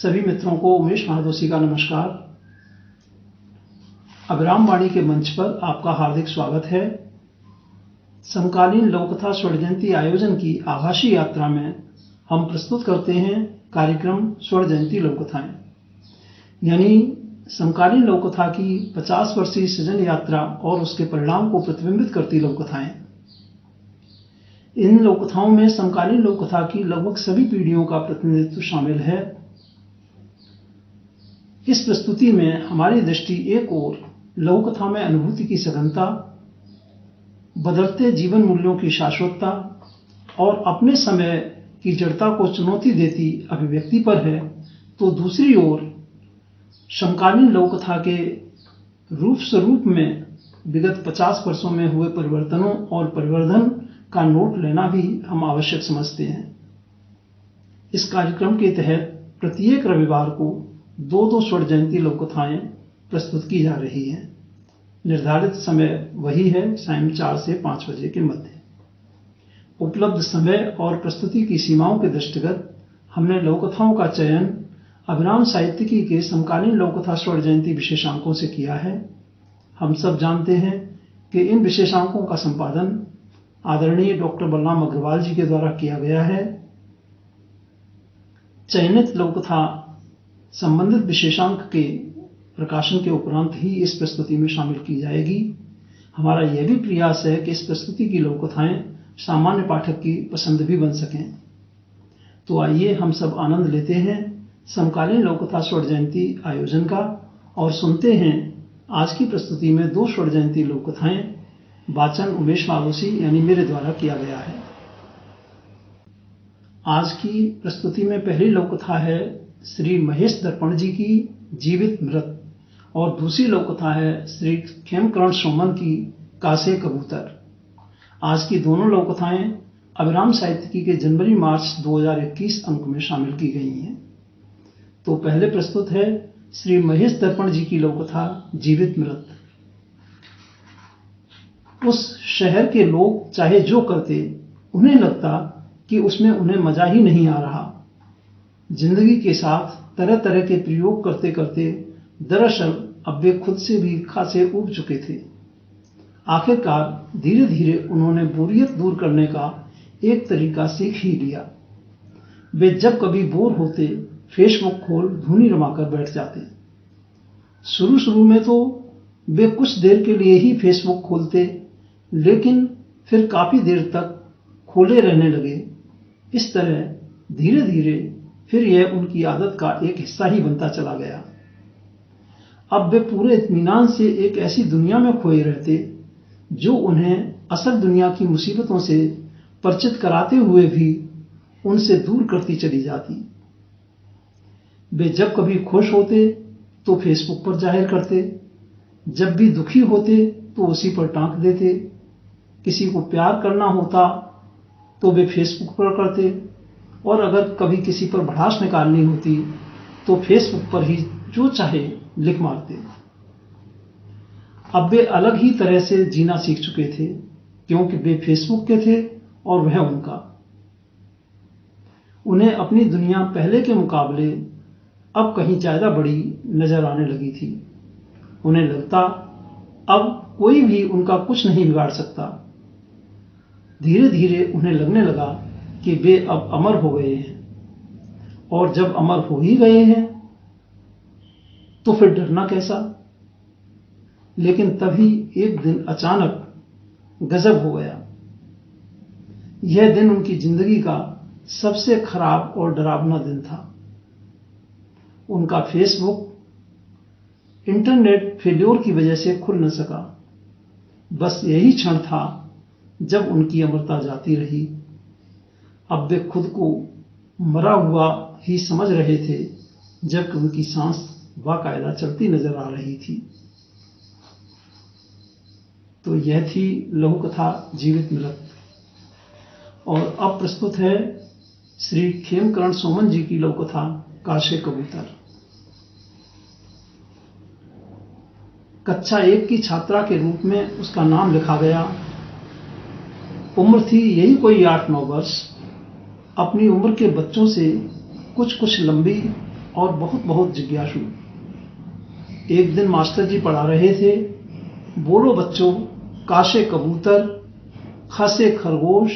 सभी मित्रों को उमेश महादोशी का नमस्कार। अभिराम वाणी के मंच पर आपका हार्दिक स्वागत है। समकालीन लोककथा स्वर्ण जयंती आयोजन की आभासी यात्रा में हम प्रस्तुत करते हैं कार्यक्रम स्वर्ण जयंती लोककथाएं, यानी समकालीन लोककथा की 50 वर्षीय सृजन यात्रा और उसके परिणाम को प्रतिबिंबित करती लोककथाएं। इन लोककथाओं में समकालीन लोककथा की लगभग सभी पीढ़ियों का प्रतिनिधित्व शामिल है। इस प्रस्तुति में हमारी दृष्टि एक ओर लघुकथा में अनुभूति की सघनता, बदलते जीवन मूल्यों की शाश्वतता और अपने समय की जड़ता को चुनौती देती अभिव्यक्ति पर है, तो दूसरी ओर समकालीन लघुकथा के रूप स्वरूप में विगत 50 वर्षों में हुए परिवर्तनों और परिवर्धन का नोट लेना भी हम आवश्यक समझते हैं। इस कार्यक्रम के तहत प्रत्येक रविवार को 2-2 स्वर्ण जयंती लोककथाएं प्रस्तुत की जा रही हैं। निर्धारित समय वही है, सायं 4 से 5 बजे के मध्य। उपलब्ध समय और प्रस्तुति की सीमाओं के दृष्टिगत हमने लोककथाओं का चयन अभिराम साहित्यिकी के समकालीन लोककथा स्वर्ण जयंती विशेषांकों से किया है। हम सब जानते हैं कि इन विशेषांकों का संपादन आदरणीय डॉक्टर बलराम अग्रवाल जी के द्वारा किया गया है। चयनित लोककथा संबंधित विशेषांक के प्रकाशन के उपरांत ही इस प्रस्तुति में शामिल की जाएगी। हमारा यह भी प्रयास है कि इस प्रस्तुति की लोककथाएं सामान्य पाठक की पसंद भी बन सकें। तो आइए हम सब आनंद लेते हैं समकालीन लोककथा स्वर्ण जयंती आयोजन का और सुनते हैं आज की प्रस्तुति में 2 स्वर्ण जयंती लोककथाएं। वाचन उमेश महादोशी यानी मेरे द्वारा किया गया है। आज की प्रस्तुति में पहली लोककथा है श्री महेश दर्पण जी की जीवित मृत और दूसरी लोककथा है श्री खेमकरण सोमन की कासे कबूतर। आज की दोनों लोककथाएं अभिराम साहित्यिकी के जनवरी-मार्च 2021 अंक में शामिल की गई हैं। तो पहले प्रस्तुत है श्री महेश दर्पण जी की लोककथा जीवित मृत। उस शहर के लोग चाहे जो करते, उन्हें लगता कि उसमें उन्हें मजा ही नहीं आ रहा। जिंदगी के साथ तरह तरह के प्रयोग करते करते दरअसल अब वे खुद से भी खासे ऊब चुके थे। आखिरकार धीरे धीरे उन्होंने बोरियत दूर करने का एक तरीका सीख ही लिया। वे जब कभी बोर होते फेसबुक खोल धुनी रमाकर बैठ जाते। शुरू में तो वे कुछ देर के लिए ही फेसबुक खोलते, लेकिन फिर काफी देर तक खोले रहने लगे। इस तरह धीरे धीरे फिर यह उनकी आदत का एक हिस्सा ही बनता चला गया। अब वे पूरे इत्मीनान से एक ऐसी दुनिया में खोए रहते जो उन्हें असल दुनिया की मुसीबतों से परिचित कराते हुए भी उनसे दूर करती चली जाती। वे जब कभी खुश होते तो फेसबुक पर जाहिर करते, जब भी दुखी होते तो उसी पर टांक देते। किसी को प्यार करना होता तो वे फेसबुक पर करते, और अगर कभी किसी पर भड़ास निकालनी होती तो फेसबुक पर ही जो चाहे लिख मारते। अब वे अलग ही तरह से जीना सीख चुके थे, क्योंकि वे फेसबुक के थे और वह उनका। उन्हें अपनी दुनिया पहले के मुकाबले अब कहीं ज्यादा बड़ी नजर आने लगी थी। उन्हें लगता अब कोई भी उनका कुछ नहीं बिगाड़ सकता। धीरे धीरे उन्हें लगने लगा कि वे अब अमर हो गए हैं, और जब अमर हो ही गए हैं तो फिर डरना कैसा। लेकिन तभी एक दिन अचानक गजब हो गया। यह दिन उनकी जिंदगी का सबसे खराब और डरावना दिन था। उनका फेसबुक इंटरनेट फेल्योर की वजह से खुल न सका। बस यही क्षण था जब उनकी अमरता जाती रही। अब वे खुद को मरा हुआ ही समझ रहे थे, जबकि उनकी सांस बाकायदा चलती नजर आ रही थी। तो यह थी लघुकथा जीवित मृत। और अब प्रस्तुत है श्री खेमकरण सोमन जी की लघुकथा कासे कबूतर। कक्षा 1 की छात्रा के रूप में उसका नाम लिखा गया। उम्र थी यही कोई 8-9 वर्ष। अपनी उम्र के बच्चों से कुछ लंबी और बहुत बहुत जिज्ञासु। एक दिन मास्टर जी पढ़ा रहे थे, बोलो बच्चों, कासे कबूतर, खसे खरगोश,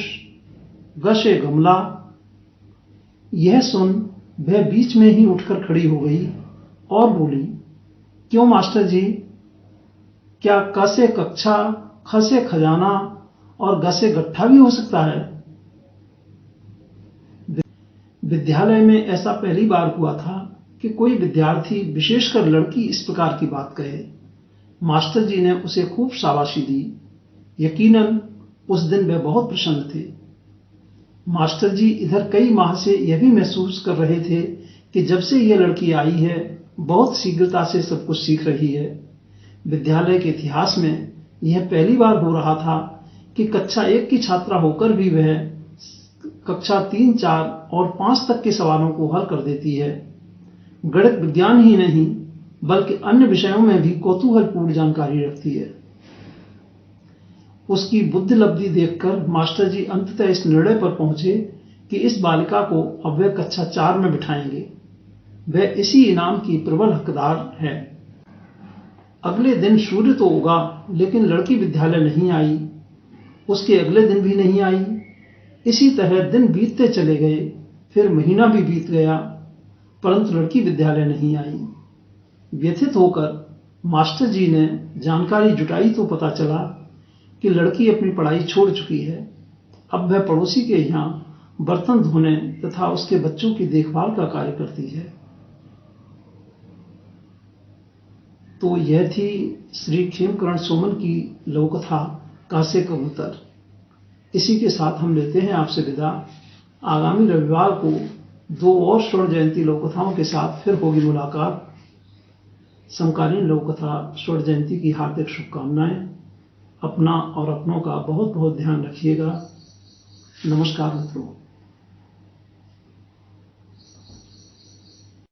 गसे गमला। यह सुन वह बीच में ही उठकर खड़ी हो गई और बोली, क्यों मास्टर जी, क्या क से कक्षा, ख से खजाना और ग से गट्ठा भी हो सकता है? विद्यालय में ऐसा पहली बार हुआ था कि कोई विद्यार्थी, विशेषकर लड़की, इस प्रकार की बात कहे। मास्टर जी ने उसे खूब शाबाशी दी। यकीनन उस दिन वे बहुत प्रसन्न थे। मास्टर जी इधर कई माह से यह भी महसूस कर रहे थे कि जब से यह लड़की आई है, बहुत शीघ्रता से सब कुछ सीख रही है। विद्यालय के इतिहास में यह पहली बार हो रहा था कि कक्षा 1 की छात्रा होकर भी वह कक्षा 3, 4 और 5 तक के सवालों को हल कर देती है। गणित विज्ञान ही नहीं, बल्कि अन्य विषयों में भी कौतूहलपूर्ण जानकारी रखती है। उसकी बुद्धि लब्धि देखकर मास्टर जी अंततः इस निर्णय पर पहुंचे कि इस बालिका को अब वे कक्षा 4 में बिठाएंगे। वह इसी इनाम की प्रबल हकदार है। अगले दिन सूर्य तो उगा, लेकिन लड़की विद्यालय नहीं आई। उसके अगले दिन भी नहीं आई। इसी तरह दिन बीतते चले गए। फिर महीना भी बीत गया, परंतु लड़की विद्यालय नहीं आई। व्यथित होकर मास्टर जी ने जानकारी जुटाई तो पता चला कि लड़की अपनी पढ़ाई छोड़ चुकी है। अब वह पड़ोसी के यहाँ बर्तन धोने तथा उसके बच्चों की देखभाल का कार्य करती है। तो यह थी श्री खेमकरण सोमन की लघुकथा कासे कबूतर। इसी के साथ हम लेते हैं आपसे विदा। आगामी रविवार को 2 और स्वर्ण जयंती लघुकथाओं के साथ फिर होगी मुलाकात। समकालीन लघुकथा स्वर्ण जयंती की हार्दिक शुभकामनाएं। अपना और अपनों का बहुत बहुत ध्यान रखिएगा। नमस्कार मित्रों।